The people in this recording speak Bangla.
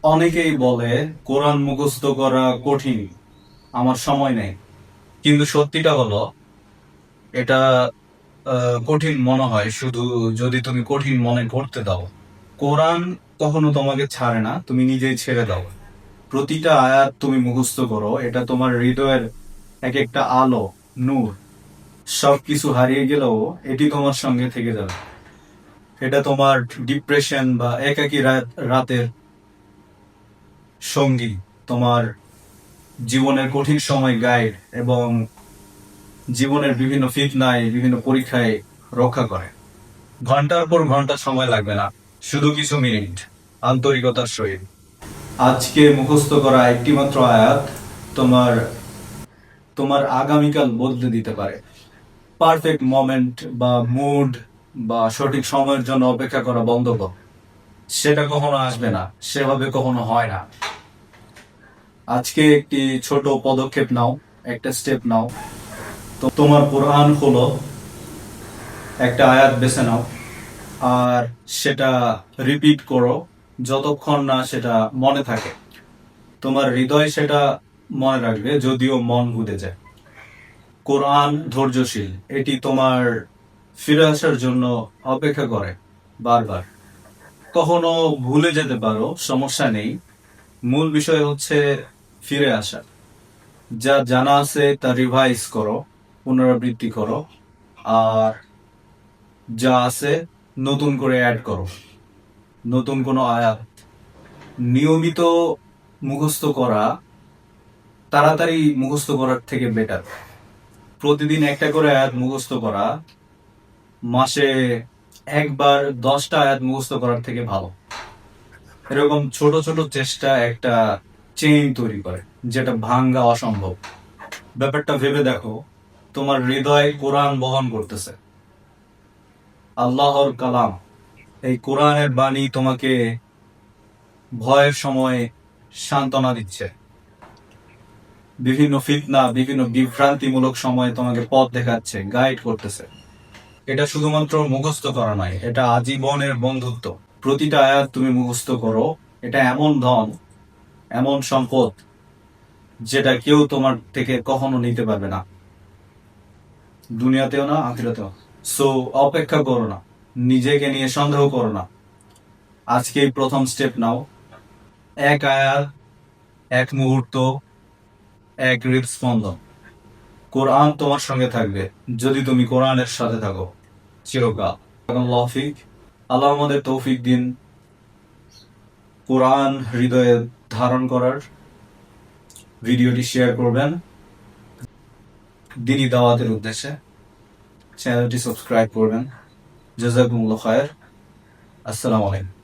অনেকেই বলে কোরআন মুখস্থ করা কঠিন, আমার সময় নেই। কিন্তু সত্যিটা হলো এটা কঠিন মনে হয় শুধু যদি তুমি কঠিন মনে করতে দাও। কোরআন কখনো তোমাকে ছাড়ে না, তুমি নিজেই ছেড়ে দাও। প্রতিটা আয়াত তুমি মুখস্থ করো, এটা তোমার হৃদয়ের এক একটা আলো, নূর। সবকিছু হারিয়ে গেলেও এটি তোমার সঙ্গে থেকে যাবে। এটা তোমার ডিপ্রেশন বা একাকী রাতের সঙ্গী, তোমার জীবনের কঠিন সময় গাইড, এবং জীবনের বিভিন্ন ফিতনায়, বিভিন্ন পরীক্ষায় রক্ষা করে। ঘন্টার পর ঘন্টা সময় লাগবে না, শুধু কিছু মিনিট আন্তরিকতার সহিত। আজকে মুখস্থ করা একটি মাত্র আয়াত তোমার তোমার আগামীকাল বদলে দিতে পারে। পারফেক্ট মোমেন্ট বা মুড বা সঠিক সময়ের জন্য অপেক্ষা করা বন্ধ কর। সেটা কখনো আসবে না, সেভাবে কখনো হয় না। আজকে একটি ছোট পদক্ষেপ নাও, একটা স্টেপ নাও। তো তোমার কোরআন হলো একটা আয়াত বেছে নাও, আর সেটা রিপিট করো যতক্ষণ না সেটা মনে থাকে। তোমার হৃদয় সেটা মনে রাখবে, যদিও মন ভুলে যায়। কোরআন ধৈর্যশীল, এটি তোমার ফিরে আসার জন্য অপেক্ষা করে বারবার। কখনো ভুলে যেতে পারো, সমস্যা নেই। মূল বিষয় হচ্ছে ফিরে আসা। যা জানা আছে তা রিভাইজ করো, পুনরাবৃত্তি করো। আর যা আছে নতুন করে অ্যাড করো, নতুন কোনো আয়াত। নিয়মিত মুখস্থ করা তাড়াতাড়ি মুখস্থ করার থেকে বেটার। প্রতিদিন একটা করে আয়াত মুখস্থ করা মাসে একবার 10টা আয়াত মুখস্থ করার থেকে ভালো। এরকম ছোট ছোট চেষ্টা একটা চেইন তৈরি করে, যেটা ভাঙ্গা অসম্ভব। ব্যাপারটা ভেবে দেখো, তোমার হৃদয় কোরআন বহন করতেছে, আল্লাহর কালাম। এই কোরআনের বাণী তোমাকে ভয়ের সময় সান্ত্বনা দিচ্ছে, বিভিন্ন ফিতনা, বিভিন্ন বিভ্রান্তিমূলক সময়ে তোমাকে পথ দেখাচ্ছে, গাইড করতেছে। এটা শুধুমাত্র মুখস্থ করা নয়, এটা আজীবনের বন্ধুত্ব। প্রতিটা আয়াত তুমি মুখস্থ করো, এটা এমন ধন, এমন সম্পদ, যেটা কেউ তোমার থেকে কখনো নিতে পারবে না, দুনিয়াতেও না, আখিরাতেও। সো অপেক্ষা করো না, নিজেকে নিয়ে সন্দেহ করো না। আজকেই প্রথম স্টেপ নাও। এক আয়াত, এক মুহূর্ত, এক হৃদস্পন্দন। কোরআন তোমার সঙ্গে থাকবে যদি তুমি কোরআনের সাথে থাকো চিরকাল। আল্লাহ হাফিজ। আল্লাহ আমাদের তৌফিক দিন কোরআন হৃদয়ে ধারণ করার। ভিডিওটি শেয়ার করবেন দিনী দাওয়াতের উদ্দেশ্যে। চ্যানেলটি সাবস্ক্রাইব করবেন। জাযাকুমুল্লাহ খায়ের। আসসালামু আলাইকুম।